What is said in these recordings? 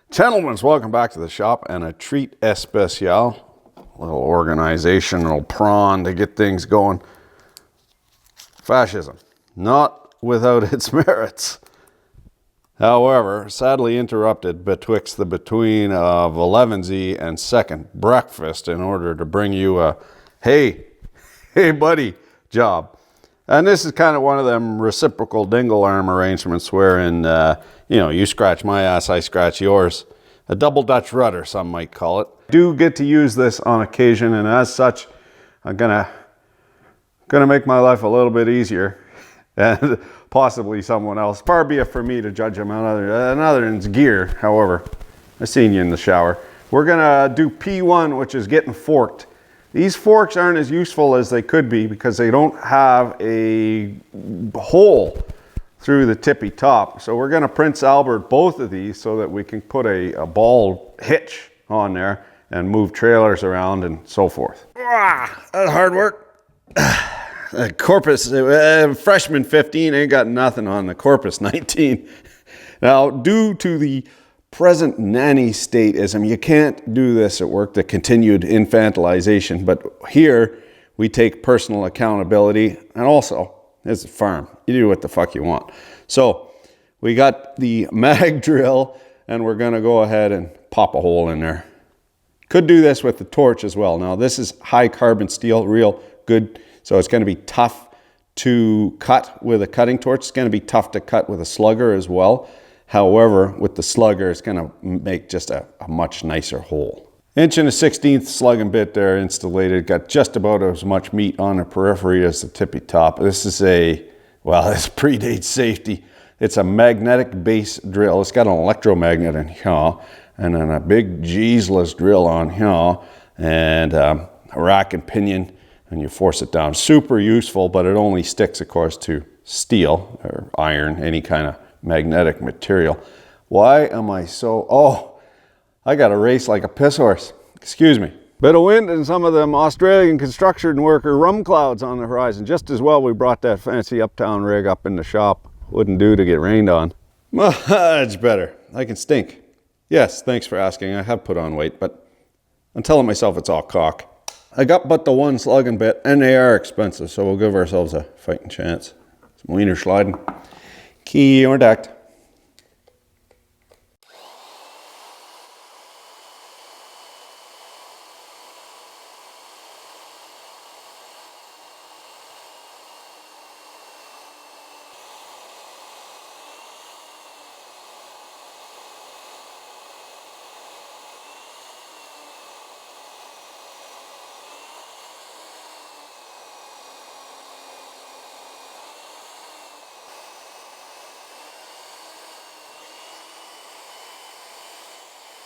Gentlemen, welcome back to the shop and a treat especial. A little organizational prawn to get things going. Fascism, not without its merits. However, sadly interrupted betwixt the between of 11Z and second breakfast in order to bring you a hey buddy job. And this is kind of one of them reciprocal dingle arm arrangements wherein, you scratch my ass, I scratch yours. A double Dutch rudder, some might call it. I do get to use this on occasion, and as such, I'm gonna make my life a little bit easier, and possibly someone else. Far be it for me to judge him on other than his gear. However, I seen you in the shower. We're gonna do P1, which is getting forked. These forks aren't as useful as they could be because they don't have a hole through the tippy top. So we're gonna Prince Albert both of these so that we can put a ball hitch on there and move trailers around and so forth. That's hard work. Corpus, freshman 15 ain't got nothing on the Corpus 19. Now, due to the present nanny statism, you can't do this at work, the continued infantilization, but here we take personal accountability, and also, it's a farm. You do what the fuck you want. So, we got the mag drill, and we're gonna go ahead and pop a hole in there. Could do this with the torch as well. Now, this is high carbon steel, real good, so it's gonna be tough to cut with a cutting torch. It's gonna be tough to cut with a slugger as well. However, with the slugger, it's gonna make just a much nicer hole. 1/16" slug and bit there installated. Got just about as much meat on the periphery as the tippy top. This is this predates safety. It's a magnetic base drill. It's got an electromagnet in here, and then a big Jesus drill on here, and a rack and pinion, and you force it down. Super useful, but it only sticks, of course, to steel or iron, any kind of magnetic material. Why am I I got to race like a piss horse. Excuse me. Bit of wind and some of them Australian construction worker rum clouds on the horizon. Just as well we brought that fancy uptown rig up in the shop. Wouldn't do to get rained on. Much better. I can stink. Yes, thanks for asking. I have put on weight, but I'm telling myself it's all cock. I got but the one slug and bit, and they are expensive, so we'll give ourselves a fighting chance. Some wiener sliding. Key or decked.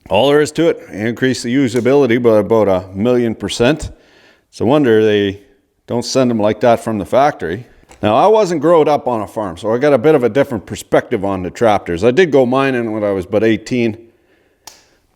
All there is to it, increase the usability by about 1,000,000%. It's a wonder they don't send them like that from the factory. Now, I wasn't growing up on a farm, so I got a bit of a different perspective on the tractors. I did go mining when I was about 18.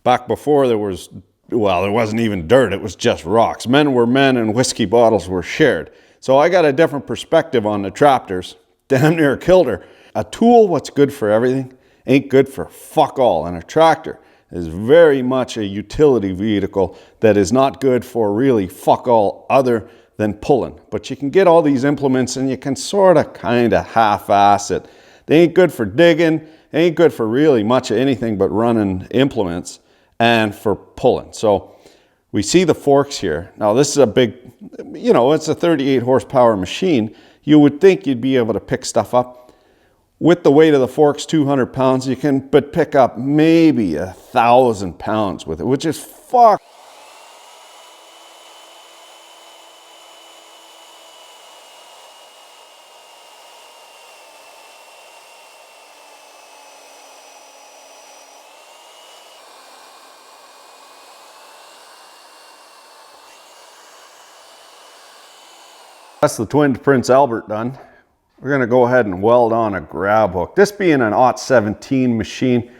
Back before there wasn't even dirt, it was just rocks. Men were men and whiskey bottles were shared. So I got a different perspective on the tractors. Damn near killed her. A tool, what's good for everything, ain't good for fuck all. And a tractor is very much a utility vehicle that is not good for really fuck all other than pulling. But you can get all these implements and you can sort of kind of half-ass it. They ain't good for digging, they ain't good for really much of anything but running implements and for pulling. So we see the forks here. Now this is a big, it's a 38 horsepower machine. You would think you'd be able to pick stuff up. With the weight of the forks, 200 pounds, you can but pick up maybe 1,000 pounds with it, which is fuck. That's the twinned Prince Albert done. We're going to go ahead and weld on a grab hook. This being an 17 machine,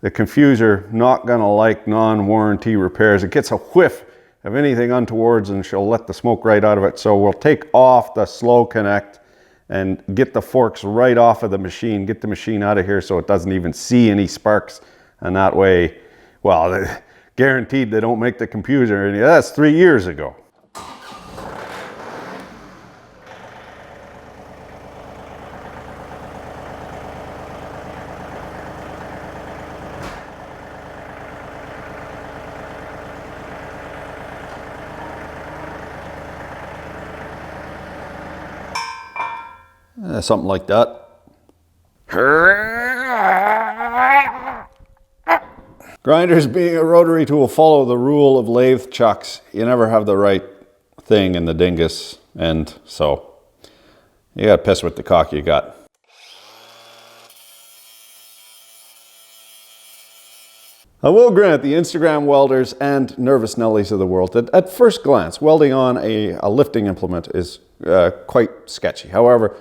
the confuser not going to like non-warranty repairs. It gets a whiff of anything untowards and she'll let the smoke right out of it. So we'll take off the slow connect and get the forks right off of the machine, get the machine out of here so it doesn't even see any sparks, and that way Well, guaranteed they don't make the computer. And that's 3 years ago. Something like that. Grinders being a rotary tool follow the rule of lathe chucks. You never have the right thing in the dingus, and so you gotta piss with the cock you got. I will grant the Instagram welders and nervous Nellies of the world that at first glance, welding on a lifting implement is quite sketchy. However,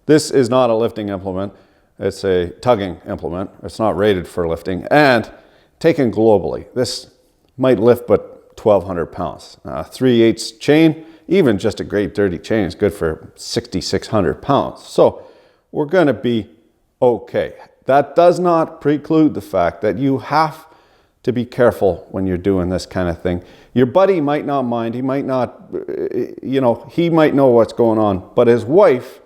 this is not a lifting implement. It's a tugging implement. It's not rated for lifting. And taken globally, this might lift but 1,200 pounds. 3/8 chain, even just a great dirty chain is good for 6,600 pounds. So we're going to be okay. That does not preclude the fact that you have to be careful when you're doing this kind of thing. Your buddy might not mind. He might not, he might know what's going on, but his wife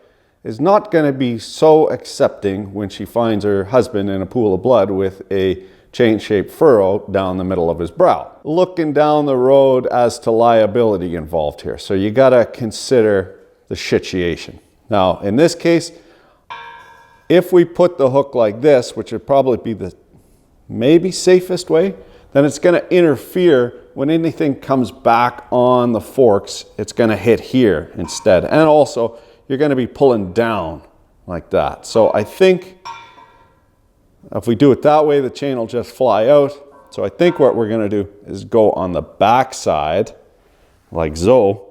is not going to be so accepting when she finds her husband in a pool of blood with a chain-shaped furrow down the middle of his brow. Looking down the road as to liability involved here. So you got to consider the situation. Now, in this case, if we put the hook like this, which would probably be the maybe safest way, then it's going to interfere when anything comes back on the forks. It's going to hit here instead. And also, you're going to be pulling down like that. So I think if we do it that way, the chain will just fly out. So I think what we're going to do is go on the back side like so.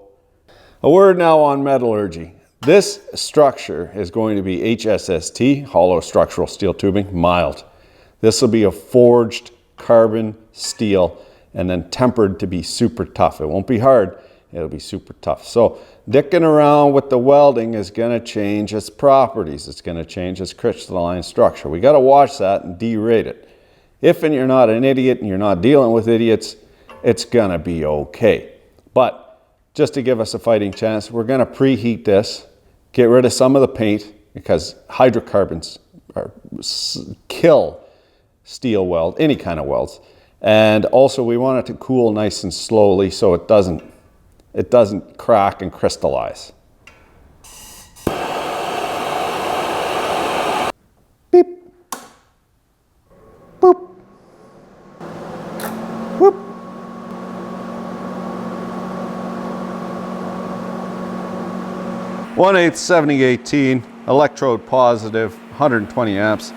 A word now on metallurgy. This structure is going to be HSST, hollow structural steel tubing, mild. This will be a forged carbon steel and then tempered to be super tough. It won't be hard. It'll be super tough. So dicking around with the welding is going to change its properties. It's going to change its crystalline structure. We got to watch that and derate it. If and you're not an idiot and you're not dealing with idiots, it's going to be okay. But just to give us a fighting chance, we're going to preheat this, get rid of some of the paint because hydrocarbons kill steel weld, any kind of welds. And also we want it to cool nice and slowly so it doesn't crack and crystallize. Beep. Boop. Whoop. ⅛ 7018, electrode positive, 120 amps.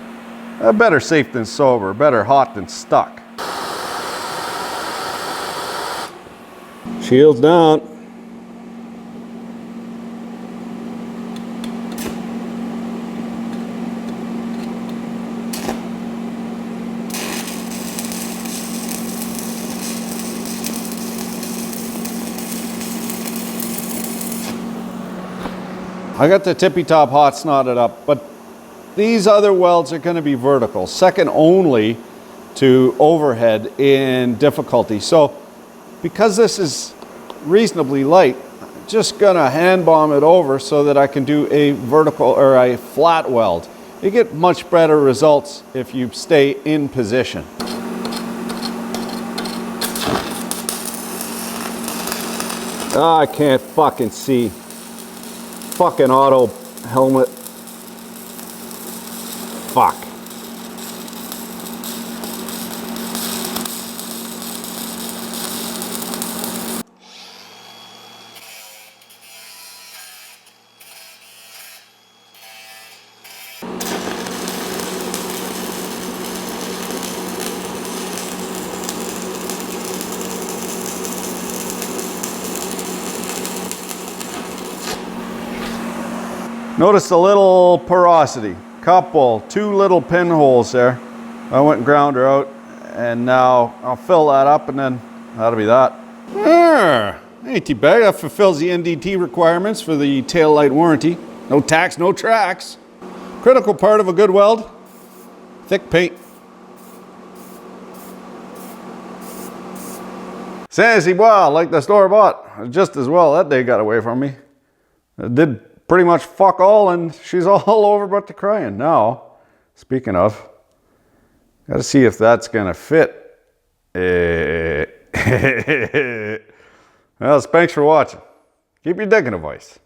Better safe than sober, better hot than stuck. Shields down. I got the tippy top hot snotted up, but these other welds are going to be vertical, second only to overhead in difficulty. So because this is reasonably light, I'm just going to hand bomb it over so that I can do a vertical or a flat weld. You get much better results if you stay in position. Oh, I can't fucking see. Fucking auto helmet. Fuck. Notice a little porosity. Two little pinholes there. I went and ground her out, and now I'll fill that up, and then that'll be that. Ain't too bad. That fulfills the NDT requirements for the tail light warranty. No tax, no tracks. Critical part of a good weld, thick paint. Sassy boy, like the store-bought. Just as well that day got away from me. It did pretty much fuck all, and she's all over but the crying. Now, speaking of, gotta see if that's gonna fit. Well, thanks for watching. Keep your dick in a voice.